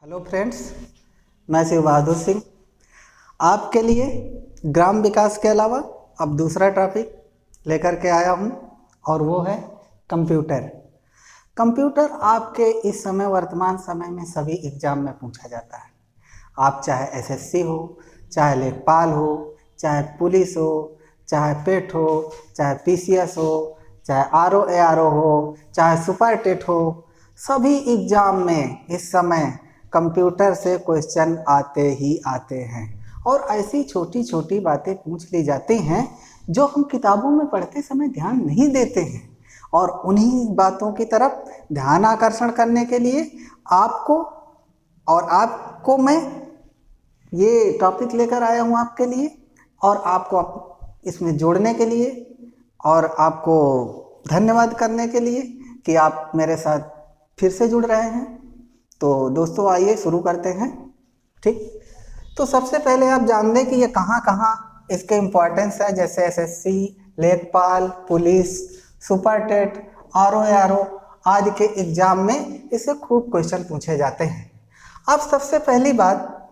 Hello friends, मैं शिव बहादुर सिंह आपके लिए ग्राम विकास के अलावा अब दूसरा टॉपिक लेकर के आया हूं और वो है कंप्यूटर। कंप्यूटर आपके इस समय वर्तमान समय में सभी एग्जाम में पूछा जाता है। आप चाहे एसएससी हो, चाहे लेखपाल हो, चाहे पुलिस हो, चाहे पेट हो, चाहे पीसीएस हो, चाहे आरओ एआरओ हो, चाहे सुपर टेट हो, सभी एग्जाम में इस समय कंप्यूटर से क्वेश्चन आते ही आते हैं और ऐसी छोटी छोटी बातें पूछ ली जाती हैं जो हम किताबों में पढ़ते समय ध्यान नहीं देते हैं। और उन्हीं बातों की तरफ ध्यान आकर्षण करने के लिए आपको मैं ये टॉपिक लेकर आया हूँ आपके लिए और आपको इसमें जोड़ने के लिए और आपको धन्यवाद करने के लिए कि आप मेरे साथ फिर से जुड़ रहे हैं। तो दोस्तों आइए शुरू करते हैं। ठीक, तो सबसे पहले आप जान लें कि ये कहाँ कहाँ इसके इम्पोर्टेंस है, जैसे एसएससी, लेखपाल, police, super TET, RO ARO आदि के एग्जाम में इससे खूब क्वेश्चन पूछे जाते हैं। अब सबसे पहली बात,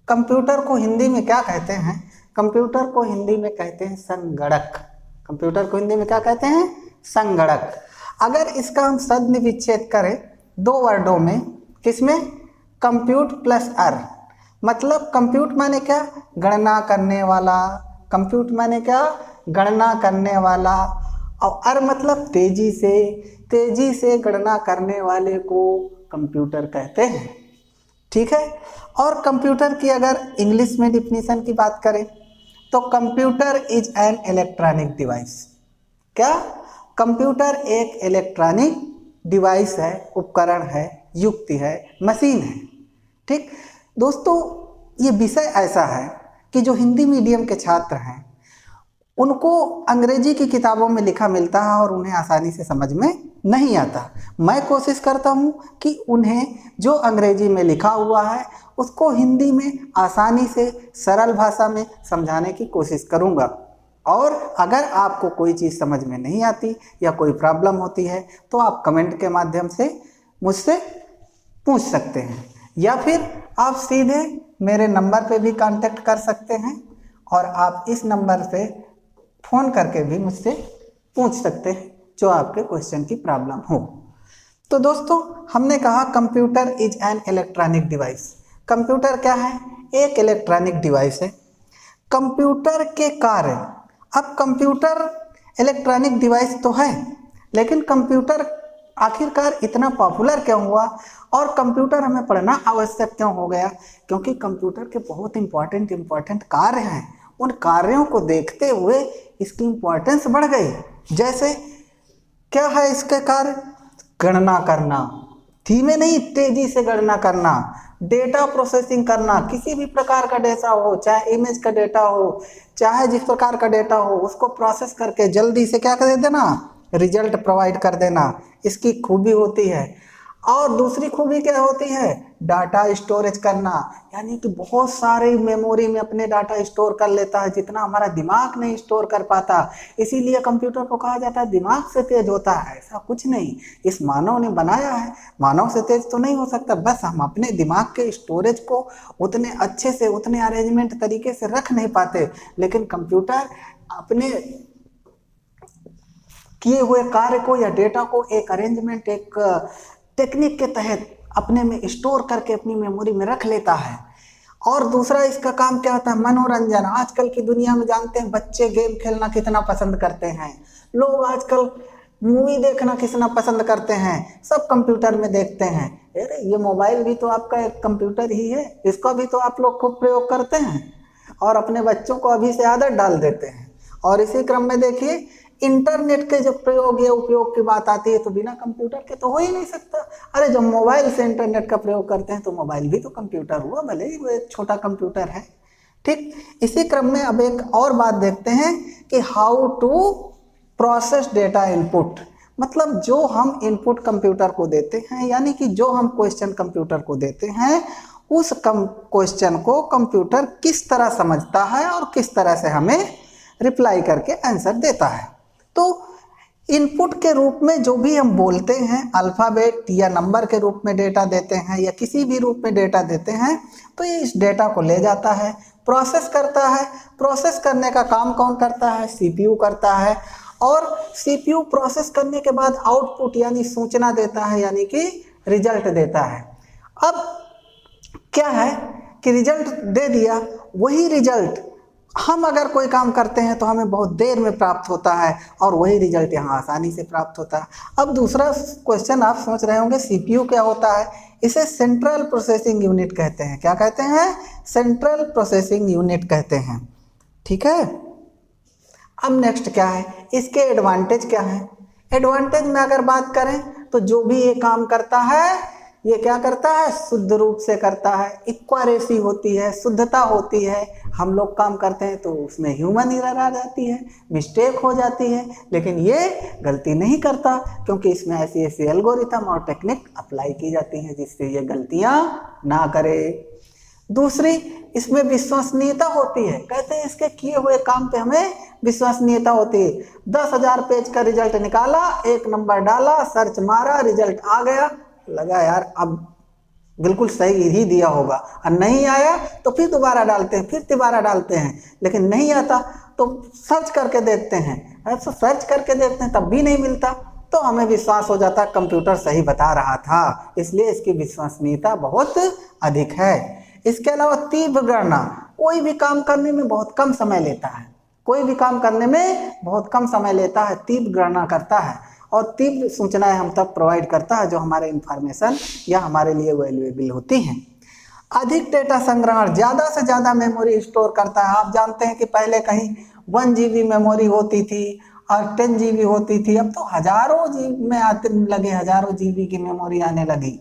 कंप्यूटर को हिंदी में क्या कहते हैं? कंप्यूटर को हिंदी में कहते हैं संगणक। कंप्यूटर को हिंदी में क्या कहते हैं? संगणक। अगर इसका हम सद्य विच्छेद करें दो वर्डों में, किसमें? कंप्यूट प्लस अर, मतलब कंप्यूट माने क्या? गणना करने वाला। कंप्यूट माने क्या? गणना करने वाला। और अर मतलब तेजी से गणना करने वाले को कंप्यूटर कहते हैं। ठीक है। और कंप्यूटर की अगर इंग्लिश में डिफिनीशन की बात करें तो computer is an electronic device. क्या? कंप्यूटर एक इलेक्ट्रॉनिक डिवाइस है, उपकरण है, युक्ति है, मशीन है। ठीक दोस्तों, ये विषय ऐसा है कि जो हिंदी मीडियम के छात्र हैं उनको अंग्रेजी की किताबों में लिखा मिलता है और उन्हें आसानी से समझ में नहीं आता। मैं कोशिश करता हूँ कि उन्हें जो अंग्रेजी में लिखा हुआ है उसको हिंदी में आसानी से सरल भाषा में समझाने की कोशिश करूँगा। और अगर आपको कोई चीज़ समझ में नहीं आती या कोई प्रॉब्लम होती है तो आप कमेंट के माध्यम से मुझसे पूछ सकते हैं या फिर आप सीधे मेरे नंबर पे भी कांटेक्ट कर सकते हैं और आप इस नंबर पे फ़ोन करके भी मुझसे पूछ सकते हैं जो आपके क्वेश्चन की प्रॉब्लम हो। तो दोस्तों, हमने कहा computer is an electronic device. Computer क्या है? एक इलेक्ट्रॉनिक डिवाइस है। कंप्यूटर के कार्य, अब कंप्यूटर इलेक्ट्रॉनिक डिवाइस तो है, लेकिन कंप्यूटर आखिरकार इतना पॉपुलर क्यों हुआ और कंप्यूटर हमें पढ़ना आवश्यक क्यों हो गया? क्योंकि कंप्यूटर के बहुत इम्पोर्टेंट कार्य हैं। उन कार्यों को देखते हुए इसकी इम्पोर्टेंस बढ़ गई। जैसे क्या है इसके कार्य? गणना करना, धीमे नहीं तेजी से गणना करना, डेटा प्रोसेसिंग करना, किसी भी प्रकार का डेटा हो, चाहे इमेज का डेटा हो, चाहे जिस प्रकार का डेटा हो, उसको प्रोसेस करके जल्दी से क्या कर देना? रिजल्ट प्रोवाइड कर देना, इसकी खूबी होती है। और दूसरी खूबी क्या होती है? डाटा स्टोरेज करना, यानी कि बहुत सारे मेमोरी में अपने डाटा स्टोर कर लेता है जितना हमारा दिमाग नहीं स्टोर कर पाता। इसीलिए कंप्यूटर को कहा जाता है दिमाग से तेज होता है। ऐसा कुछ नहीं, इस मानव ने बनाया है, मानव से तेज तो नहीं हो सकता, बस हम अपने दिमाग के स्टोरेज को उतने अच्छे से, उतने अरेंजमेंट तरीके से रख नहीं पाते। लेकिन कंप्यूटर अपने किए हुए कार्य को या डेटा को एक अरेंजमेंट, एक टेक्निक के तहत अपने में स्टोर करके अपनी मेमोरी में रख लेता है। और दूसरा इसका काम क्या होता है? मनोरंजन। आजकल की दुनिया में जानते हैं बच्चे गेम खेलना कितना पसंद करते हैं, लोग आजकल मूवी देखना कितना पसंद करते हैं, सब कंप्यूटर में देखते हैं। अरे ये मोबाइल भी तो आपका एक कंप्यूटर ही है, इसका भी तो आप लोग खूब प्रयोग करते हैं और अपने बच्चों को अभी से आदत डाल देते हैं। और इसी क्रम में देखिए, इंटरनेट के जब प्रयोग या उपयोग की बात आती है तो बिना कंप्यूटर के तो हो ही नहीं सकता। अरे जब मोबाइल से इंटरनेट का प्रयोग करते हैं तो मोबाइल भी तो कंप्यूटर हुआ, भले ही वो एक छोटा कंप्यूटर है। ठीक, इसी क्रम में अब एक और बात देखते हैं कि how to process data input, मतलब जो हम इनपुट कंप्यूटर को देते हैं, यानी कि जो हम क्वेश्चन कंप्यूटर को देते हैं, उस क्वेश्चन को कंप्यूटर किस तरह समझता है और किस तरह से हमें रिप्लाई करके आंसर देता है। तो इनपुट के रूप में जो भी हम बोलते हैं, अल्फ़ाबेट या नंबर के रूप में डेटा देते हैं या किसी भी रूप में डेटा देते हैं, तो ये इस डेटा को ले जाता है, प्रोसेस करता है। प्रोसेस करने का काम कौन करता है? सीपीयू करता है। और सीपीयू प्रोसेस करने के बाद आउटपुट यानी सूचना देता है, यानी कि रिजल्ट देता है। अब क्या है कि रिजल्ट दे दिया, वही रिजल्ट हम अगर कोई काम करते हैं तो हमें बहुत देर में प्राप्त होता है और वही रिजल्ट यहाँ आसानी से प्राप्त होता है। अब दूसरा क्वेश्चन आप सोच रहे होंगे सीपीयू क्या होता है? इसे सेंट्रल प्रोसेसिंग यूनिट कहते हैं। क्या कहते हैं? सेंट्रल प्रोसेसिंग यूनिट कहते हैं। ठीक है। अब नेक्स्ट क्या है, इसके एडवांटेज क्या है? एडवांटेज में अगर बात करें तो जो भी ये काम करता है, ये क्या करता है? शुद्ध रूप से करता है, इक्वारेसी होती है, शुद्धता होती है। हम लोग काम करते हैं तो उसमें ह्यूमन एरर आ जाती है, मिस्टेक हो जाती है, लेकिन ये गलती नहीं करता क्योंकि इसमें ऐसी ऐसी एल्गोरिथम और टेक्निक अप्लाई की जाती हैं जिससे ये गलतियां ना करे। दूसरी, इसमें विश्वसनीयता होती है। कहते हैं इसके किए हुए काम पे हमें विश्वसनीयता होती है। 10,000 पेज का रिजल्ट निकाला, एक नंबर डाला, सर्च मारा, रिजल्ट आ गया, लगा यार अब बिल्कुल सही ही दिया होगा, और नहीं आया तो फिर दोबारा डालते हैं, फिर दोबारा डालते हैं, लेकिन नहीं आता तो सर्च करके देखते हैं। ऐसा सर्च करके देखते हैं तब भी नहीं मिलता, तो हमें विश्वास हो जाता है कंप्यूटर सही बता रहा था, इसलिए इसकी विश्वसनीयता बहुत अधिक है। इसके अलावा तीव्र गणना, कोई भी काम करने में बहुत कम समय लेता है, कोई भी काम करने में बहुत कम समय लेता है, तीव्र गणना करता है और तीव्र सूचनाएं हम तक प्रोवाइड करता है जो हमारे इंफॉर्मेशन या हमारे लिए वैल्यूएबल होती हैं। अधिक डेटा संग्रहण, ज़्यादा से ज़्यादा मेमोरी स्टोर करता है। आप जानते हैं कि पहले कहीं 1 GB मेमोरी होती थी और 10 GB होती थी, अब तो हज़ारों GB में आते लगे, हज़ारों GB की मेमोरी आने लगी।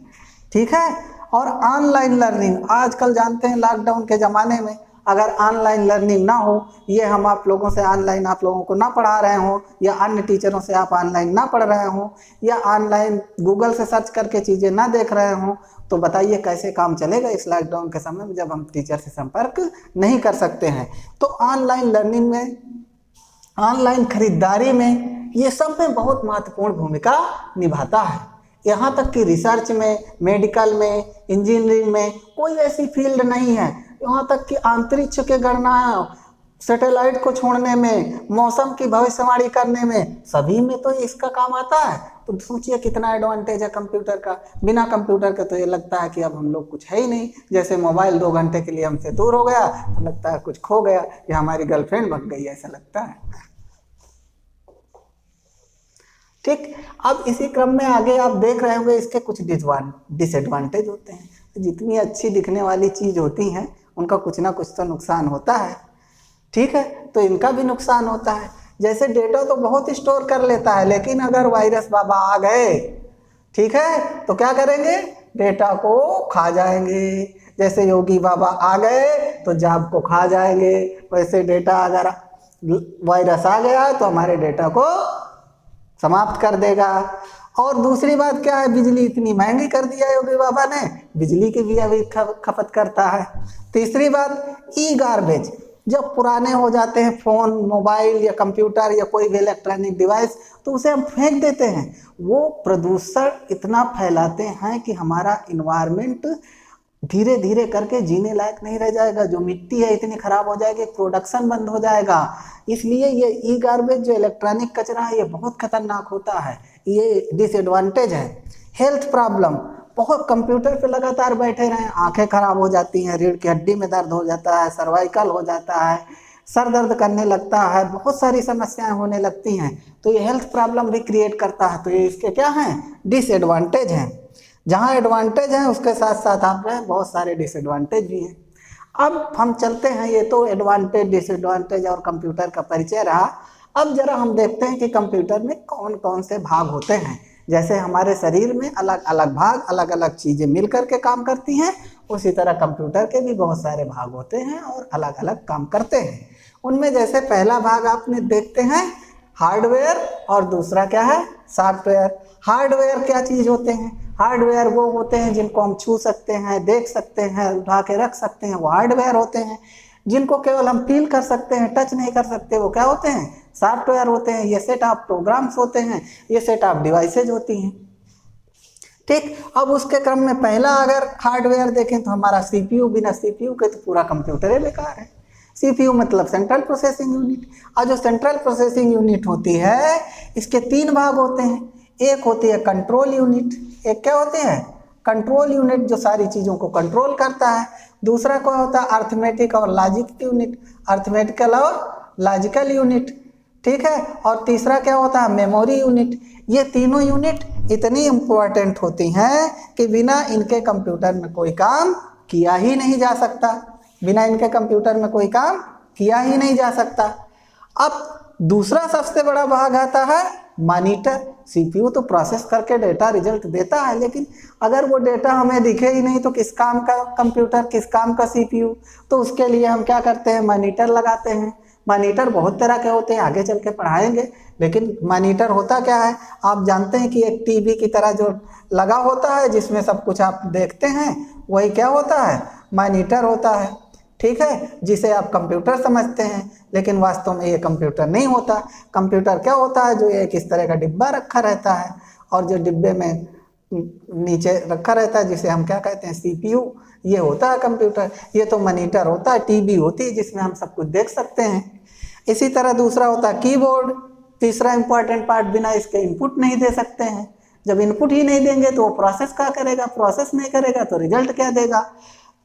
ठीक है। और ऑनलाइन लर्निंग, आजकल जानते हैं लॉकडाउन के ज़माने में अगर ऑनलाइन लर्निंग ना हो, ये हम आप लोगों से ऑनलाइन आप लोगों को ना पढ़ा रहे हों, या अन्य टीचरों से आप ऑनलाइन ना पढ़ रहे हों, या ऑनलाइन गूगल से सर्च करके चीज़ें ना देख रहे हों, तो बताइए कैसे काम चलेगा इस लॉकडाउन के समय में जब हम टीचर से संपर्क नहीं कर सकते हैं। तो ऑनलाइन लर्निंग में, ऑनलाइन खरीदारी में, ये सब में बहुत महत्वपूर्ण भूमिका निभाता है। यहाँ तक कि रिसर्च में, मेडिकल में, इंजीनियरिंग में कोई ऐसी फील्ड नहीं है, यहाँ तक कि अंतरिक्ष के गणना, सैटेलाइट को छोड़ने में, मौसम की भविष्यवाणी करने में, सभी में तो इसका काम आता है। तो सोचिए कितना एडवांटेज है कंप्यूटर का। बिना कंप्यूटर के तो ये लगता है कि अब हम लोग कुछ है ही नहीं, जैसे मोबाइल 2 घंटे के लिए हमसे दूर हो गया तो लगता है कुछ खो गया या हमारी गर्लफ्रेंड भग गई, ऐसा लगता है। ठीक। अब इसी क्रम में आगे आप देख रहे होंगे इसके कुछ डिसएडवांटेज होते हैं। जितनी अच्छी दिखने वाली चीज़ होती हैं उनका कुछ ना कुछ तो नुकसान होता है। ठीक है। तो इनका भी नुकसान होता है। जैसे डेटा तो बहुत स्टोर कर लेता है, लेकिन अगर वायरस बाबा आ गए, ठीक है, तो क्या करेंगे? डेटा को खा जाएंगे। जैसे योगी बाबा आ गए तो जाब को खा जाएंगे, वैसे डेटा अगर वायरस आ गया तो हमारे डेटा को समाप्त कर देगा। और दूसरी बात क्या है, बिजली इतनी महंगी कर दिया योगी बाबा ने, बिजली की भी अभी खपत करता है। तीसरी बात, ई गार्बेज, जब पुराने हो जाते हैं फ़ोन, मोबाइल या कंप्यूटर या कोई भी इलेक्ट्रॉनिक डिवाइस, तो उसे हम फेंक देते हैं। वो प्रदूषण इतना फैलाते हैं कि हमारा इन्वायरमेंट धीरे धीरे करके जीने लायक नहीं रह जाएगा। जो मिट्टी है इतनी खराब हो जाएगी, प्रोडक्शन बंद हो जाएगा। इसलिए ये ई गार्बेज जो इलेक्ट्रॉनिक कचरा है ये बहुत खतरनाक होता है, ये डिसएडवांटेज है। हेल्थ प्रॉब्लम, बहुत कंप्यूटर पे लगातार बैठे रहें, आंखें खराब हो जाती हैं, रीढ़ की हड्डी में दर्द हो जाता है, सर्वाइकल हो जाता है, सर दर्द करने लगता है, बहुत सारी समस्याएं होने लगती हैं। तो ये हेल्थ प्रॉब्लम भी क्रिएट करता है। तो ये इसके क्या हैं? डिसएडवांटेज हैं। जहाँ एडवांटेज है उसके साथ साथ आप बहुत सारे डिसएडवांटेज भी हैं। अब हम चलते हैं, ये तो एडवांटेज, डिसएडवांटेज और कंप्यूटर का परिचय रहा। अब जरा हम देखते हैं कि कंप्यूटर में कौन कौन से भाग होते हैं। जैसे हमारे शरीर में अलग अलग भाग, अलग अलग चीज़ें मिल करके काम करती हैं, उसी तरह कंप्यूटर के भी बहुत सारे भाग होते हैं और अलग अलग काम करते हैं। उनमें जैसे पहला भाग आपने देखते हैं हार्डवेयर, और दूसरा क्या है? सॉफ्टवेयर। हार्डवेयर क्या चीज़ होते हैं? हार्डवेयर वो होते हैं जिनको हम छू सकते हैं, देख सकते हैं, उठा के रख सकते हैं, वो हार्डवेयर होते हैं। जिनको केवल हम फील कर सकते हैं, टच नहीं कर सकते, वो क्या होते हैं? सॉफ्टवेयर होते हैं, ये सेट ऑफ प्रोग्राम्स होते हैं, ये सेट ऑफ डिवाइसेज होती हैं। ठीक, अब उसके क्रम में पहला अगर हार्डवेयर देखें तो हमारा सीपीयू, बिना सीपीयू के तो पूरा कंप्यूटर ही बेकार है। सीपीयू मतलब सेंट्रल प्रोसेसिंग यूनिट, और जो सेंट्रल प्रोसेसिंग यूनिट होती है इसके 3 भाग होते हैं। एक होती है कंट्रोल यूनिट, एक क्या होती है कंट्रोल यूनिट जो सारी चीज़ों को कंट्रोल करता है। दूसरा क्या होता है अर्थमेटिक और लॉजिक यूनिट, अर्थमेटिकल और लॉजिकल यूनिट, ठीक है। और तीसरा क्या होता है मेमोरी यूनिट। ये तीनों यूनिट इतनी इम्पोर्टेंट होती हैं कि बिना इनके कंप्यूटर में कोई काम किया ही नहीं जा सकता, बिना इनके कंप्यूटर में कोई काम किया ही नहीं जा सकता। अब दूसरा सबसे बड़ा भाग आता है मॉनिटर। सीपीयू तो प्रोसेस करके डेटा रिजल्ट देता है, लेकिन अगर वो डेटा हमें दिखे ही नहीं तो किस काम का कंप्यूटर, किस काम का सीपीयू। तो उसके लिए हम क्या करते हैं मॉनिटर लगाते हैं। मॉनिटर बहुत तरह के होते हैं, आगे चल के पढ़ाएंगे, लेकिन मॉनिटर होता क्या है आप जानते हैं कि एक टीवी की तरह जो लगा होता है जिसमें सब कुछ आप देखते हैं, वही क्या होता है मॉनिटर होता है, ठीक है, जिसे आप कंप्यूटर समझते हैं, लेकिन वास्तव में ये कंप्यूटर नहीं होता। कंप्यूटर क्या होता है जो एक इस तरह का डिब्बा रखा रहता है, और जो डिब्बे में नीचे रखा रहता है जिसे हम क्या कहते हैं सीपीयू, ये होता है कंप्यूटर। ये तो मॉनिटर होता है, टीवी होती है जिसमें हम सब कुछ देख सकते हैं। इसी तरह दूसरा होता है कीबोर्ड, तीसरा इंपॉर्टेंट पार्ट, बिना इसके इनपुट नहीं दे सकते हैं। जब इनपुट ही नहीं देंगे तो वो प्रोसेस क्या करेगा, प्रोसेस नहीं करेगा तो रिजल्ट क्या देगा।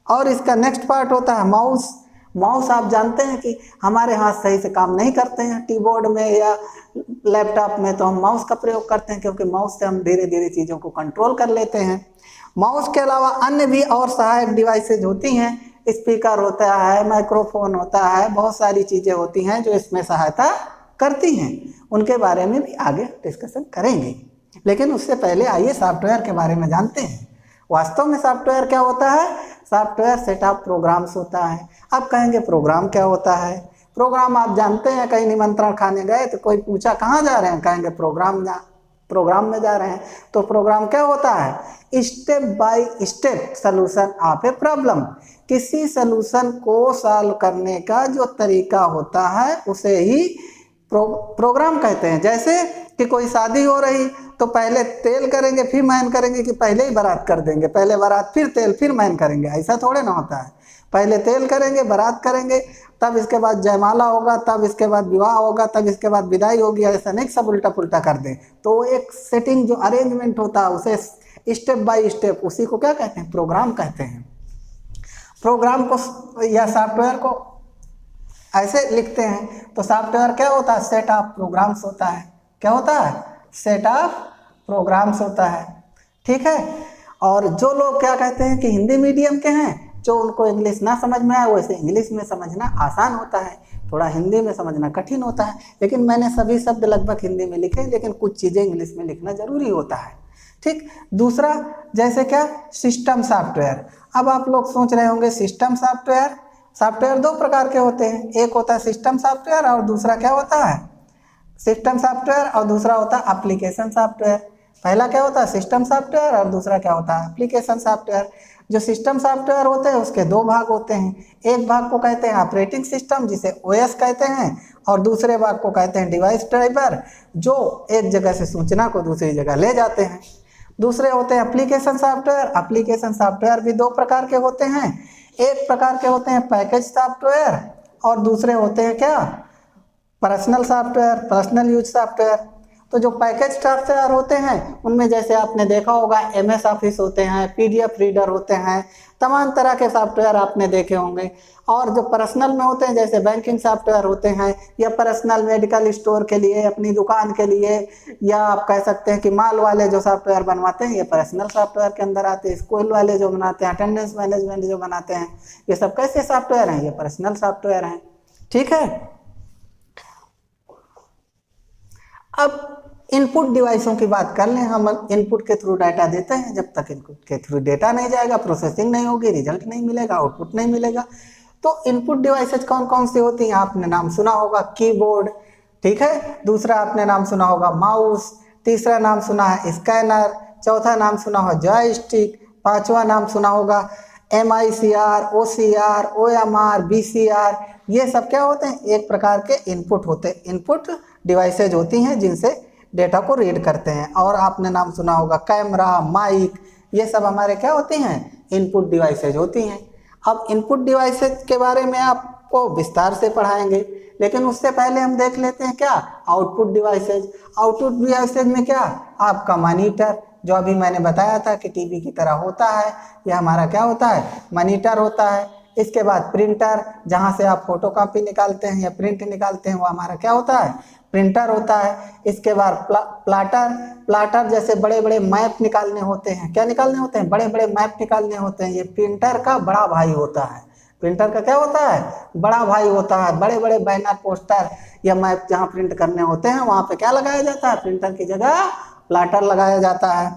और इसका नेक्स्ट पार्ट होता है माउस। माउस आप जानते हैं कि हमारे हाथ सही से काम नहीं करते हैं कीबोर्ड में या लैपटॉप में, तो हम माउस का प्रयोग करते हैं क्योंकि माउस से हम धीरे धीरे चीज़ों को कंट्रोल कर लेते हैं। माउस के अलावा अन्य भी और सहायक डिवाइसेज होती हैं, स्पीकर होता है, माइक्रोफोन होता है, बहुत सारी चीज़ें होती हैं जो इसमें सहायता करती हैं। उनके बारे में भी आगे डिस्कशन करेंगे, लेकिन उससे पहले आइए सॉफ्टवेयर के बारे में जानते हैं। वास्तव में सॉफ्टवेयर क्या होता है, सॉफ्टवेयर सेट ऑफ प्रोग्राम्स होता है। अब कहेंगे प्रोग्राम क्या होता है। प्रोग्राम आप जानते हैं, कहीं निमंत्रण खाने गए तो कोई पूछा कहाँ जा रहे हैं, कहेंगे प्रोग्राम में जा रहे हैं। तो प्रोग्राम क्या होता है step by step solution of a problem. किसी सलूशन को सॉल्व करने का जो तरीका होता है उसे ही प्रोग्राम कहते हैं। जैसे कि कोई शादी हो रही तो पहले तेल करेंगे फिर मैन करेंगे, कि पहले ही बारात कर देंगे, पहले बारात फिर तेल फिर मैन करेंगे, ऐसा थोड़े ना होता है। पहले तेल करेंगे, बारात करेंगे, तब इसके बाद जयमाला होगा, तब इसके बाद विवाह होगा, तब इसके बाद विदाई होगी, ऐसा नहीं सब उल्टा पुल्टा कर दें। तो एक सेटिंग जो अरेंजमेंट होता है उसे स्टेप बाय स्टेप, उसी को क्या कहते हैं प्रोग्राम कहते हैं। प्रोग्राम को या सॉफ्टवेयर को ऐसे लिखते हैं तो सॉफ्टवेयर क्या होता है सेट ऑफ प्रोग्राम्स होता है। क्या होता है सेट ऑफ प्रोग्राम्स होता है, ठीक है। और जो लोग क्या कहते हैं कि हिंदी मीडियम के हैं, जो उनको इंग्लिश ना समझ में आए वैसे इंग्लिश में समझना आसान होता है, थोड़ा हिंदी में समझना कठिन होता है। लेकिन मैंने सभी शब्द लगभग हिंदी में लिखे, लेकिन कुछ चीज़ें इंग्लिश में लिखना जरूरी होता है, ठीक। दूसरा जैसे क्या सिस्टम सॉफ्टवेयर। अब आप लोग सोच रहे होंगे सिस्टम सॉफ्टवेयर, सॉफ्टवेयर 2 प्रकार के होते हैं, एक होता है सिस्टम सॉफ्टवेयर और दूसरा क्या होता है सिस्टम सॉफ्टवेयर और दूसरा होता है एप्लीकेशन सॉफ्टवेयर। पहला क्या होता है सिस्टम सॉफ्टवेयर और दूसरा क्या होता है एप्लीकेशन सॉफ्टवेयर। जो सिस्टम सॉफ्टवेयर होते हैं उसके 2 भाग होते हैं, एक भाग को कहते हैं ऑपरेटिंग सिस्टम जिसे ओएस कहते हैं, और दूसरे भाग को कहते हैं डिवाइस ड्राइवर जो एक जगह से सूचना को दूसरी जगह ले जाते हैं। दूसरे होते हैं एप्लीकेशन सॉफ्टवेयर। एप्लीकेशन सॉफ्टवेयर भी 2 प्रकार के होते हैं, एक प्रकार के होते हैं पैकेज सॉफ्टवेयर और दूसरे होते हैं क्या personal software, personal use software. तो जो पैकेज सॉफ्टवेयर होते हैं उनमें जैसे आपने देखा होगा MS ऑफिस होते हैं, PDF रीडर होते हैं, तमाम तरह के सॉफ्टवेयर आपने देखे होंगे। और जो पर्सनल में होते हैं जैसे बैंकिंग सॉफ्टवेयर होते हैं, या पर्सनल मेडिकल स्टोर के लिए, अपनी दुकान के लिए, या आप कह सकते हैं कि माल वाले जो सॉफ्टवेयर बनवाते हैं ये पर्सनल सॉफ्टवेयर के अंदर आते हैं। स्कूल वाले जो बनाते हैं, अटेंडेंस मैनेजमेंट जो बनाते हैं, ये सब कैसे सॉफ्टवेयर हैं, ये पर्सनल सॉफ्टवेयर हैं, ठीक है। अब इनपुट डिवाइसों की बात कर लें, हम इनपुट के थ्रू डाटा देते हैं, जब तक इनपुट के थ्रू डेटा नहीं जाएगा, प्रोसेसिंग नहीं होगी, रिजल्ट नहीं मिलेगा, आउटपुट नहीं मिलेगा। तो इनपुट डिवाइसेज कौन कौन सी होती हैं, आपने नाम सुना होगा कीबोर्ड, ठीक है, दूसरा आपने नाम सुना होगा माउस, तीसरा नाम सुना है स्कैनर, चौथा नाम सुना होगा जॉयस्टिक, पांचवा नाम सुना होगा MICR, OCR, OMR, BCR, ये सब क्या होते हैं? एक प्रकार के इनपुट होते हैं, इनपुट डिवाइसेज होती हैं जिनसे डेटा को रीड करते हैं। और आपने नाम सुना होगा कैमरा, माइक, ये सब हमारे क्या होती हैं? इनपुट डिवाइसेज होती हैं। अब इनपुट डिवाइसेज के बारे में आपको विस्तार से पढ़ाएंगे, लेकिन उससे पहले हम देख लेते हैं क्या? Output devices. आउटपुट डिवाइसेज में क्या? आपका मॉनिटर, जो अभी मैंने बताया था कि टीवी की तरह होता है, यह हमारा क्या होता है? मॉनिटर होता है। इसके बाद प्रिंटर, जहाँ से आप फोटो कॉपी निकालते हैं या प्रिंट निकालते हैं, वो हमारा क्या होता है? प्रिंटर होता है। इसके बाद प्लाटर, प्लाटर जैसे बड़े बड़े मैप निकालने होते हैं। क्या निकालने होते हैं? बड़े बड़े मैप निकालने होते हैं। ये प्रिंटर का बड़ा भाई होता है। प्रिंटर का क्या होता है? बड़ा भाई होता है। बड़े बड़े बैनर, पोस्टर या मैप जहाँ प्रिंट करने होते हैं, वहाँ पे क्या लगाया जाता है? प्रिंटर की जगह प्लाटर लगाया जाता है।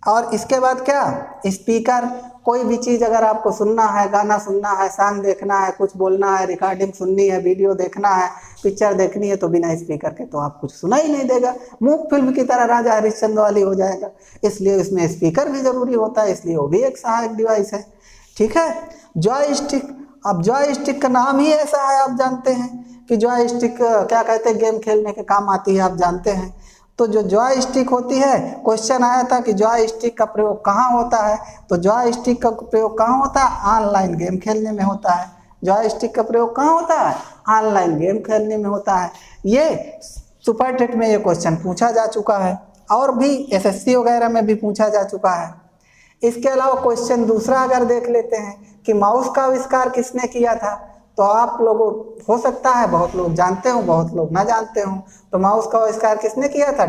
और इसके बाद क्या? स्पीकर, कोई भी चीज़ अगर आपको सुनना है, गाना सुनना है, सॉन्ग देखना है, कुछ बोलना है, रिकॉर्डिंग सुननी है, वीडियो देखना है, पिक्चर देखनी है, तो बिना स्पीकर के तो आप कुछ सुना ही नहीं देगा। मूक फिल्म की तरह राजा हरिश्चंद्र वाली हो जाएगा। इसलिए इसमें स्पीकर भी जरूरी होता है, इसलिए वो भी एक सहायक डिवाइस है। ठीक है। जॉयस्टिक, अब जॉयस्टिक का नाम ही ऐसा है, आप जानते हैं कि जॉयस्टिक क्या कहते हैं? गेम खेलने के काम आती है, आप जानते हैं। तो जो जॉयस्टिक होती है, क्वेश्चन आया था कि जॉयस्टिक का प्रयोग कहाँ होता है, तो जॉयस्टिक का प्रयोग कहाँ होता है? ऑनलाइन गेम खेलने में होता है। जॉयस्टिक का प्रयोग कहाँ होता है? ऑनलाइन गेम खेलने में होता है। ये सुपर टेट में ये क्वेश्चन पूछा जा चुका है, और भी SSC वगैरह में भी पूछा जा चुका है। इसके अलावा क्वेश्चन दूसरा अगर देख लेते हैं कि माउस का आविष्कार किसने किया था, तो आप लोगों हो सकता है बहुत लोग जानते हो, बहुत लोग ना जानते हो। तो माउस का आविष्कार किसने किया था?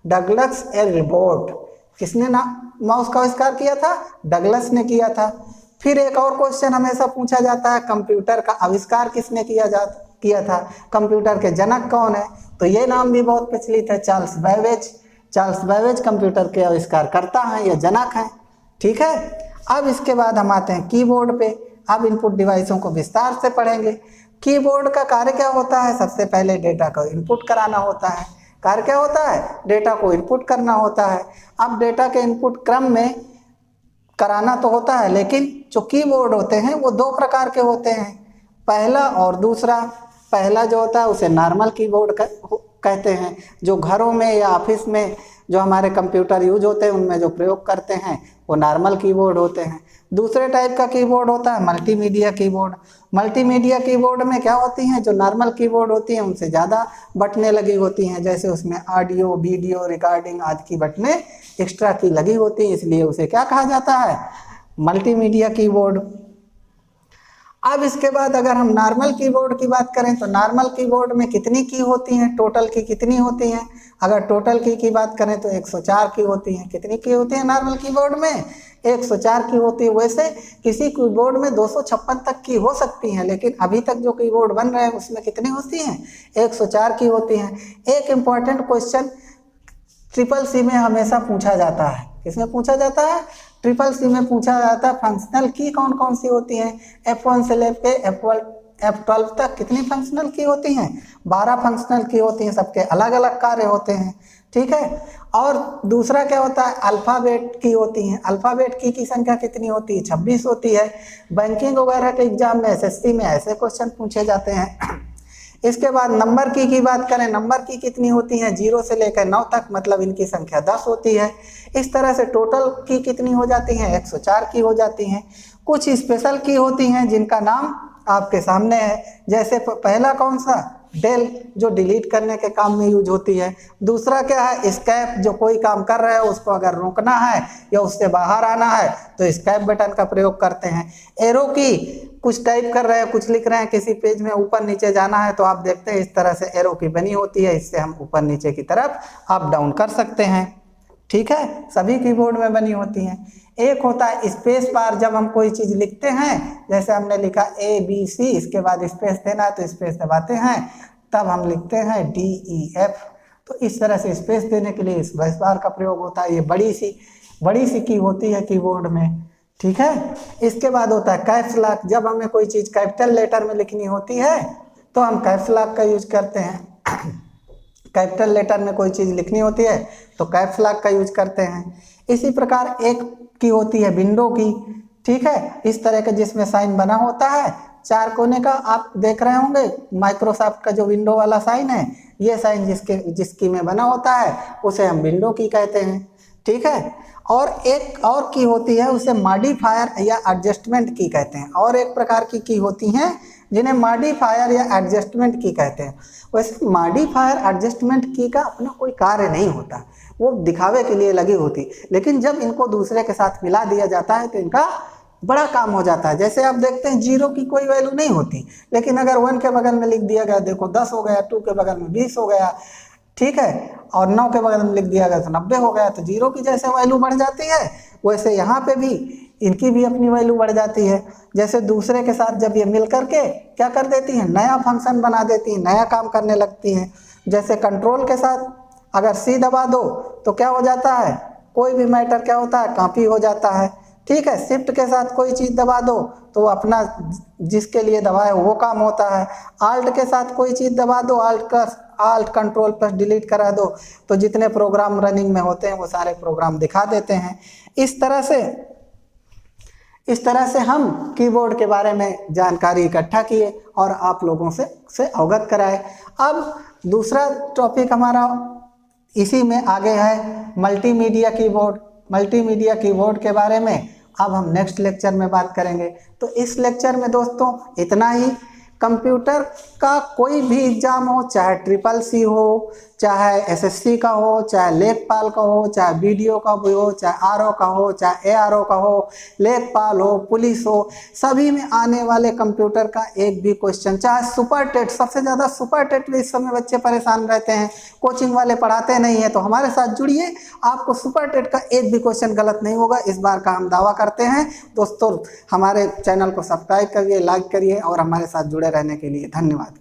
डगलस एल्बोर्ट। किसने ना माउस का आविष्कार किया था? डगलस ने किया था। फिर एक और क्वेश्चन हमेशा पूछा जाता है, कंप्यूटर का आविष्कार किसने किया था? कंप्यूटर के जनक कौन है? तो ये नाम भी बहुत प्रचलित है, Charles Babbage. Charles Babbage computer के आविष्कार करता है या जनक है। ठीक है। अब इसके बाद हम आते हैं कीबोर्ड पे। अब इनपुट डिवाइसों को विस्तार से पढ़ेंगे। कीबोर्ड का कार्य क्या होता है? सबसे पहले डेटा को इनपुट कराना होता है। कार्य क्या होता है? डेटा को इनपुट करना होता है। अब डेटा के इनपुट क्रम में कराना तो होता है, लेकिन जो कीबोर्ड होते हैं वो दो प्रकार के होते हैं, पहला और दूसरा। पहला जो होता है उसे नॉर्मल कीबोर्ड कहते हैं, जो घरों में या ऑफिस में जो हमारे कंप्यूटर यूज होते हैं उनमें जो प्रयोग करते हैं वो नॉर्मल कीबोर्ड होते हैं। दूसरे टाइप का कीबोर्ड होता है मल्टीमीडिया कीबोर्ड। मल्टीमीडिया कीबोर्ड में क्या होती हैं? जो नॉर्मल कीबोर्ड होती हैं उनसे ज़्यादा बटनें लगी होती हैं, जैसे उसमें ऑडियो, वीडियो, रिकॉर्डिंग आदि की बटनें एक्स्ट्रा की लगी होती हैं, इसलिए उसे क्या कहा जाता है? Multimedia keyboard. अब इसके बाद अगर हम नॉर्मल कीबोर्ड की बात करें तो नॉर्मल कीबोर्ड में कितनी की होती हैं? टोटल की कितनी होती हैं? अगर टोटल की बात करें तो 104 की होती हैं। कितनी की होती है नॉर्मल कीबोर्ड में? 104 की होती है। वैसे किसी कीबोर्ड में 256 तक की हो सकती हैं, लेकिन अभी तक जो कीबोर्ड बन रहे हैं उसमें कितनी होती हैं? 104 की होती हैं। एक इम्पॉर्टेंट क्वेश्चन CCC में हमेशा पूछा जाता है। किसमें पूछा जाता है? CCC में पूछा जाता है फंक्शनल की कौन कौन सी होती हैं? F1 से लेके F12 तक कितनी फंक्शनल की होती हैं? 12 फंक्शनल की होती हैं, सबके अलग अलग कार्य होते हैं। ठीक है। और दूसरा क्या होता है? अल्फ़ाबेट की होती हैं। अल्फ़ाबेट की संख्या कितनी होती है? 26 होती है। बैंकिंग वगैरह के एग्जाम में, SSC में ऐसे क्वेश्चन पूछे जाते हैं। इसके बाद नंबर की बात करें, नंबर की कितनी होती हैं? 0 से लेकर 9 तक, मतलब इनकी संख्या 10 होती है। इस तरह से टोटल की कितनी हो जाती हैं? 104 की हो जाती हैं। कुछ स्पेशल की होती हैं जिनका नाम आपके सामने है, जैसे पहला कौन सा? डेल, जो डिलीट करने के काम में यूज होती है। दूसरा क्या है? एस्केप, जो कोई काम कर रहे हो उसको अगर रोकना है या उससे बाहर आना है तो एस्केप बटन का प्रयोग करते हैं। एरो की, कुछ टाइप कर रहे हैं, कुछ लिख रहे हैं, किसी पेज में ऊपर नीचे जाना है तो आप देखते हैं इस तरह से एरो की बनी होती है, इससे हम ऊपर नीचे की तरफ अप डाउन कर सकते हैं। ठीक है। सभी कीबोर्ड में बनी होती हैं। एक होता है स्पेस बार, जब हम कोई चीज़ लिखते हैं, जैसे हमने लिखा ABC, इसके बाद स्पेस देना है तो स्पेस दबाते हैं, तब हम लिखते हैं DEF। तो इस तरह से स्पेस देने के लिए स्पेस बार का प्रयोग होता है। ये बड़ी सी की होती है कीबोर्ड में। ठीक है। इसके बाद होता है कैप्स लॉक, जब हमें कोई चीज़ कैपिटल लेटर में लिखनी होती है तो हम कैप्स लॉक का यूज करते हैं। कैपिटल लेटर में कोई चीज़ लिखनी होती है तो कैप्स लॉक का यूज करते हैं। इसी प्रकार एक की होती है विंडो की, ठीक है, इस तरह के जिसमें साइन बना होता है, चार कोने का आप देख रहे होंगे माइक्रोसॉफ्ट का जो विंडो वाला साइन है, ये साइन जिसकी में बना होता है उसे हम विंडो की कहते हैं। ठीक है, और एक और की होती है उसे मॉडिफायर या एडजस्टमेंट की कहते हैं, और एक प्रकार की होती हैं जिन्हें मॉडिफायर या एडजस्टमेंट की कहते हैं। वैसे मॉडिफायर एडजस्टमेंट की का अपना कोई कार्य नहीं होता, वो दिखावे के लिए लगी होती, लेकिन जब इनको दूसरे के साथ मिला दिया जाता है तो इनका बड़ा काम हो जाता है। जैसे आप देखते हैं जीरो की कोई वैल्यू नहीं होती, लेकिन अगर 1 के बगल में लिख दिया गया, देखो 10 हो गया, 2 के बगल में 20 हो गया, ठीक है, और 9 के बगल में लिख दिया गया तो 90 हो गया। तो जीरो की जैसे वैल्यू बढ़ जाती है, वैसे यहाँ पे भी इनकी भी अपनी वैल्यू बढ़ जाती है। जैसे दूसरे के साथ जब ये मिल करके क्या कर देती हैं, नया फंक्शन बना देती हैं, नया काम करने लगती हैं। जैसे कंट्रोल के साथ अगर सी दबा दो तो क्या हो जाता है, कोई भी मैटर क्या होता है, कॉपी हो जाता है। ठीक है, शिफ्ट के साथ कोई चीज़ दबा दो तो अपना जिसके लिए दबाए वो काम होता है। आल्ट के साथ कोई चीज़ दबा दो, आल्ट कंट्रोल प्लस डिलीट करा दो तो जितने प्रोग्राम रनिंग में होते हैं वो सारे प्रोग्राम दिखा देते हैं। इस तरह से हम कीबोर्ड के बारे में जानकारी इकट्ठा किए और आप लोगों से अवगत कराए। अब दूसरा टॉपिक हमारा इसी में आगे है मल्टीमीडिया कीबोर्ड। मल्टीमीडिया कीबोर्ड के बारे में अब हम नेक्स्ट लेक्चर में बात करेंगे। तो इस लेक्चर में दोस्तों इतना ही। कंप्यूटर का कोई भी एग्जाम हो, चाहे CCC हो, चाहे SSC का हो, चाहे लेखपाल का हो, चाहे BDO का भी हो, चाहे RO का हो, चाहे ARO का हो, लेखपाल हो, पुलिस हो, सभी में आने वाले कंप्यूटर का एक भी क्वेश्चन, चाहे सुपर टेट, सबसे ज़्यादा सुपर टेट में इस समय बच्चे परेशान रहते हैं, कोचिंग वाले पढ़ाते नहीं है, तो हमारे साथ जुड़िए, आपको सुपर टेट का एक भी क्वेश्चन गलत नहीं होगा, इस बार का हम दावा करते हैं। दोस्तों हमारे चैनल को सब्सक्राइब करिए, लाइक करिए और हमारे साथ जुड़े रहने के लिए धन्यवाद।